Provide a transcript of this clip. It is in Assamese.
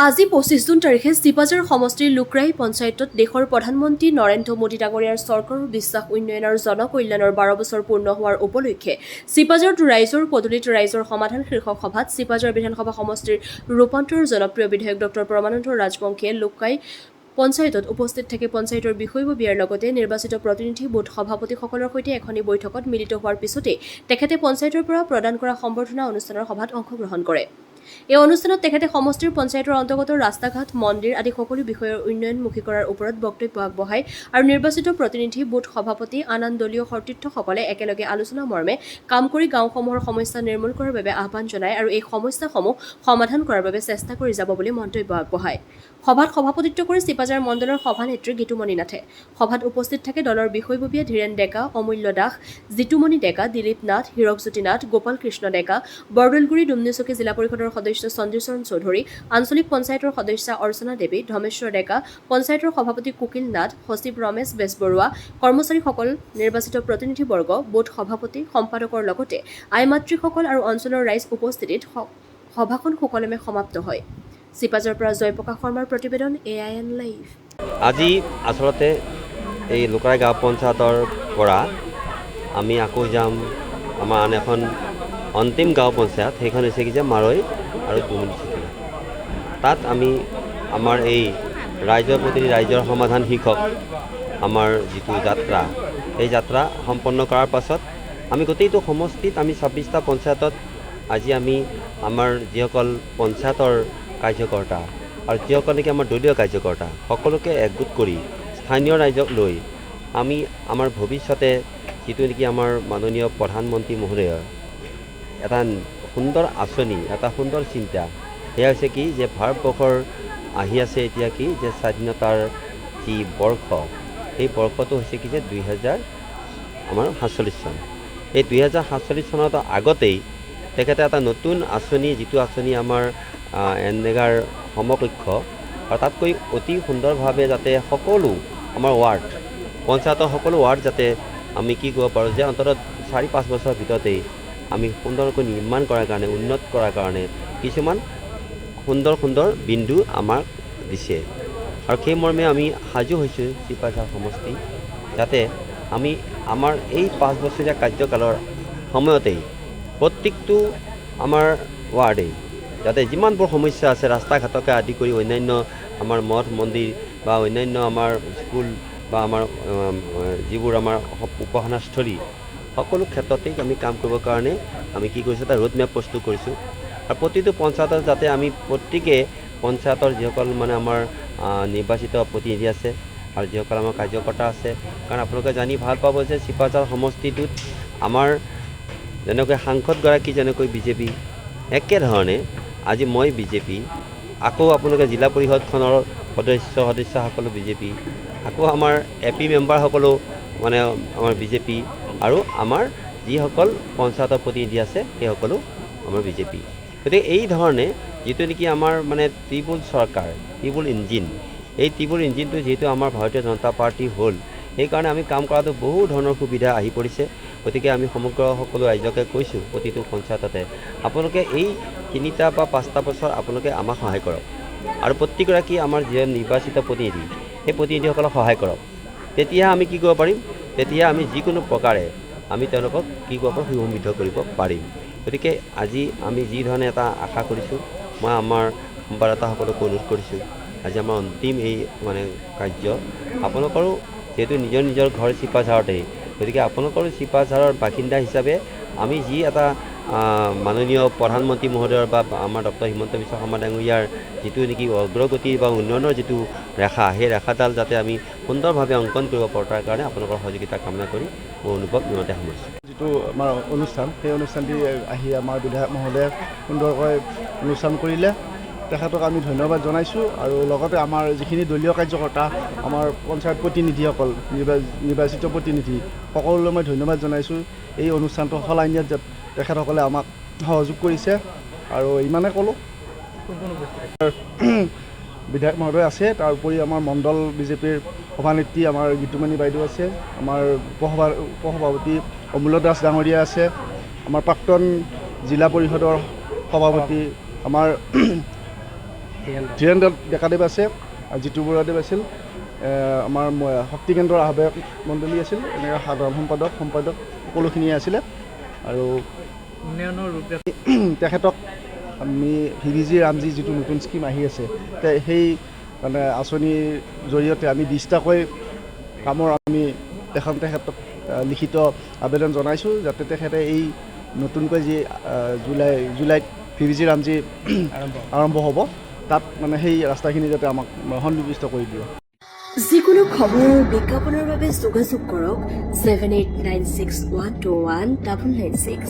আজি ২৫ জুন তাৰিখে চিপাঝাৰ সমষ্টিৰ লুকৰাই পঞ্চায়তত দেশৰ প্ৰধানমন্ত্ৰী নৰেন্দ্ৰ মোদী ডাঙৰীয়াৰ চৰকাৰৰ বিশ্বাস উন্নয়ন আৰু জনকল্যাণৰ ১২ বছৰ পূৰ্ণ হোৱাৰ উপলক্ষে চিপাঝাৰত ৰাইজৰ পদূলিত ৰাইজৰ সমাধান শীৰ্ষক সভাত চিপাঝাৰ বিধানসভা সমষ্টিৰ ৰূপান্তৰৰ জনপ্ৰিয় বিধায়ক ডক্টৰ পৰমানন্দ ৰাজবংশীয়ে লুকাই পঞ্চায়তত উপস্থিত থাকি পঞ্চায়তৰ বিষয়ববীয়াৰ লগতে নিৰ্বাচিত প্ৰতিনিধি বুথ সভাপতিসকলৰ সৈতে এখনি বৈঠকত মিলিত হোৱাৰ পিছতে তেখেতে পঞ্চায়তৰ পৰা প্ৰদান কৰা সম্বৰ্ধনা অনুষ্ঠানৰ সভাত অংশগ্ৰহণ কৰে। এই অনুষ্ঠানত তেখেতে সমষ্টিৰ পঞ্চায়তৰ অন্তৰ্গত ৰাস্তা ঘাট মন্দিৰ আদি সকলো বিষয়ৰ উন্নয়নমুখী কৰাৰ ওপৰত বক্তব্য আগবঢ়ায় আৰু নিৰ্বাচিত প্ৰতিনিধি বুথ সভাপতি আন দলীয় সতীৰ্থসকলে একেলগে আলোচনা মৰ্মে কাম কৰি গাঁওসমূহৰ সমস্যা নিৰ্মূল কৰাৰ বাবে আহ্বান জনায় আৰু এই সমস্যাসমূহ সমাধান কৰাৰ বাবে চেষ্টা কৰি যাব বুলি মন্তব্য আগবঢ়ায়। সভাত সভাপতিত্ব কৰি চিপাঝাৰ মণ্ডলৰ সভানেত্ৰী গীতুমণি নাথে। সভাত উপস্থিত থাকে দলৰ বিষয়ববীয়া ধীৰেন ডেকা, অমূল্য দাস, জিতুমণি ডেকা, দিলীপ নাথ, হীৰকজ্যোতি নাথ, গোপাল কৃষ্ণ ডেকা, বৰদলগুৰি ডুমনিচকী জিলা পৰিষদৰ সদস্য সঞ্জীৱচৰণ চৌধুৰী, আঞ্চলিক পঞ্চায়তৰ সদস্যা অৰ্চনা দেৱী, ধমেশ্বৰ ডেকা, পঞ্চায়তৰ সভাপতি কুকিল নাথ, সচিব ৰমেশ বেজবৰুৱা, কৰ্মচাৰীসকল, নিৰ্বাচিত প্ৰতিনিধিবৰ্গ, বুথ সভাপতি, সম্পাদকৰ লগতে আই মাতৃসকল আৰু অঞ্চলৰ ৰাইজ উপস্থিতিত সভাখন সুকলমে সমাপ্ত হয়। চিপাঝাৰৰ পৰা জয়প্ৰকাশ শৰ্মাৰ প্ৰতিবেদন AIN লাইভ। আজি আচলতে এই লুকৰাই গাঁও পঞ্চায়তৰ পৰা আমি আকৌ যাম আমাৰ আন এখন অন্তিম গাঁও পঞ্চায়ত, সেইখন হৈছে কি যে মাৰৈ আৰু ডুমনিচকী। তাত আমি আমাৰ এই ৰাইজৰ প্ৰতি ৰাইজৰ সমাধান শীৰ্ষক আমাৰ যিটো যাত্ৰা, এই যাত্ৰা সম্পন্ন কৰাৰ পাছত আমি গোটেইটো সমষ্টিত আমি ২৬টা পঞ্চায়তত আজি আমি আমাৰ যিসকল পঞ্চায়তৰ কাৰ্যকৰ্তা আৰু যিসকল নেকি আমাৰ দলীয় কাৰ্যকৰ্তা সকলোকে একগোট কৰি স্থানীয় ৰাইজক লৈ আমি আমাৰ ভৱিষ্যতে যিটো নেকি আমাৰ মাননীয় প্ৰধানমন্ত্ৰী মহোদয়ৰ এটা সুন্দৰ আঁচনি, এটা সুন্দৰ চিন্তা, সেয়া হৈছে কি যে ভাৰতবৰ্ষৰ আহি আছে এতিয়া কি যে স্বাধীনতাৰ যি বৰ্ষ, সেই বৰ্ষটো হৈছে কি যে ২০৪৭ চন। এই ২০৪৭ চনত আগতেই তেখেতে এটা নতুন আঁচনি, যিটো আঁচনি আমাৰ এনৰেগাৰ সমকক্ষ আৰু তাতকৈ অতি সুন্দৰভাৱে যাতে সকলো আমাৰ ৱাৰ্ড পঞ্চায়তৰ সকলো ৱাৰ্ড যাতে আমি কি কৰিব পাৰোঁ যে অন্ততঃ ৪-৫ বছৰৰ ভিতৰতেই আমি সুন্দৰকৈ নিৰ্মাণ কৰাৰ কাৰণে, উন্নত কৰাৰ কাৰণে কিছুমান সুন্দৰ সুন্দৰ বিন্দু আমাক দিছে আৰু সেই মৰ্মে আমি সাজু হৈছোঁ চিপাঝাৰ সমষ্টি, যাতে আমি আমাৰ এই ৫ বছৰীয়া কাৰ্যকালৰ সময়তেই প্ৰত্যেকটো আমাৰ ৱাৰ্ডেই যাতে যিমানবোৰ সমস্যা আছে ৰাস্তা ঘাটকে আদি কৰি অন্যান্য আমাৰ মঠ মন্দিৰ বা অন্যান্য আমাৰ স্কুল বা আমাৰ যিবোৰ আমাৰ উপাসনাস্থলী সকলো ক্ষেত্ৰতেই আমি কাম কৰিবৰ কাৰণে আমি কি কৰিছোঁ, এটা ৰোড মেপ প্ৰস্তুত কৰিছোঁ আৰু প্ৰতিটো পঞ্চায়তত যাতে আমি প্ৰত্যেকে পঞ্চায়তৰ যিসকল মানে আমাৰ নিৰ্বাচিত প্ৰতিনিধি আছে আৰু যিসকল আমাৰ কাৰ্যকৰ্তা আছে, কাৰণ আপোনালোকে জানি ভাল পাব যে চিপাঝাৰ সমষ্টিটোত আমাৰ যেনেকৈ সাংসদগৰাকী যেনেকৈ বিজেপি, একেধৰণে আজি মই বিজেপি, আকৌ আপোনালোকে জিলা পৰিষদখনৰ সদস্যসকলো বিজেপি, আকৌ আমাৰ AP মেম্বাৰসকলো মানে আমাৰ বিজেপি আৰু আমাৰ যিসকল পঞ্চায়তৰ প্ৰতিনিধি আছে সেইসকলো আমাৰ বিজেপি। গতিকে এই ধৰণে যিটো নেকি আমাৰ মানে ত্ৰিপুল চৰকাৰ, ত্ৰিপুল ইঞ্জিন, এই ত্ৰিপুল ইঞ্জিনটো যিহেতু আমাৰ ভাৰতীয় জনতা পাৰ্টি হ'ল, সেইকাৰণে আমি কাম কৰাটো বহু ধৰণৰ সুবিধা আহি পৰিছে। গতিকে আমি সমগ্ৰ সকলো ৰাইজকে কৈছোঁ প্ৰতিটো পঞ্চায়ততে আপোনালোকে এই ৩টা বা 5টা বছৰ আপোনালোকে আমাক সহায় কৰক আৰু প্ৰত্যেকগৰাকী আমাৰ যি নিৰ্বাচিত প্ৰতিনিধি, সেই প্ৰতিনিধিসকলক সহায় কৰক। তেতিয়া আমি কি কৰিব পাৰিম, তেতিয়া আমি যিকোনো প্ৰকাৰে আমি তেওঁলোকক কি কৰিব পাৰোঁ, সুসমৃদ্ধ কৰিব পাৰিম। গতিকে আজি আমি যি ধৰণে এটা আশা কৰিছোঁ, মই আমাৰ সংবাদদাতাসকলকো অনুৰোধ কৰিছোঁ, আজি আমাৰ অন্তিম এই মানে কাৰ্য আপোনালোকৰো যিহেতু নিজৰ নিজৰ ঘৰ চিপাঝাৰতেই, গতিকে আপোনালোকৰ চিপাঝাৰৰ বাসিন্দা হিচাপে আমি যি এটা মাননীয় প্ৰধানমন্ত্ৰী মহোদয়ৰ বা আমাৰ ডক্টৰ হিমন্ত বিশ্ব শৰ্মা ডাঙৰীয়াৰ যিটো নেকি অগ্ৰগতি বা উন্নয়নৰ যিটো ৰেখা, সেই ৰেখাডাল যাতে আমি সুন্দৰভাৱে অংকন কৰিব পাৰোঁ, তাৰ কাৰণে আপোনালোকৰ সহযোগিতা কামনা কৰি মোৰ অনুভৱ ইমানতে সামৰিছোঁ। যিটো আমাৰ অনুষ্ঠান, সেই অনুষ্ঠানটি আহি আমাৰ বিধায়ক মহোদয়ে সুন্দৰকৈ অনুষ্ঠান কৰিলে, তেখেতক আমি ধন্যবাদ জনাইছোঁ আৰু লগতে আমাৰ যিখিনি দলীয় কাৰ্যকৰ্তা, আমাৰ পঞ্চায়ত প্ৰতিনিধিসকল, নিৰ্বাচিত প্ৰতিনিধি সকলোলৈ মই ধন্যবাদ জনাইছোঁ। এই অনুষ্ঠানটো সলাই নিয়াত তেখেতসকলে আমাক সহযোগ কৰিছে আৰু ইমানে ক'লোঁ। বিধায়ক মহোদয় আছে, তাৰ উপৰি আমাৰ মণ্ডল বিজেপিৰ সভানেত্ৰী আমাৰ গীতুমণি বাইদেউ আছে, আমাৰ উপসভাপতি অমূল্য দাস ডাঙৰীয়া আছে, আমাৰ প্ৰাক্তন জিলা পৰিষদৰ সভাপতি আমাৰ ধীৰেন্দ্ৰ ডেকাদেৱ আছে, জিতু বৰুৱাদেৱ আছিল, আমাৰ শক্তি কেন্দ্ৰৰ আহ্বায়ক মণ্ডলী আছিল, এনেকৈ সাধাৰণ সম্পাদক সকলোখিনিয়ে আছিলে। আৰু উন্নয়নৰ ৰূপে তেখেতক আমি ভিভিজি ৰামজি যিটো নতুন স্কীম আহি আছে, সেই মানে আঁচনিৰ জৰিয়তে আমি 20টাকৈ কামৰ আমি তেখেতক লিখিত আবেদন জনাইছোঁ, যাতে তেখেতে এই নতুনকৈ যি জুলাইত ভিভিজি ৰামজি আৰম্ভ হ'ব, তাত মানে সেই ৰাস্তাখিনি যাতে আমাক সন্নিৱিষ্ট কৰি দিয়ে। যিকোনো খবৰ আৰু বিজ্ঞাপনৰ বাবে যোগাযোগ কৰক 7896121996।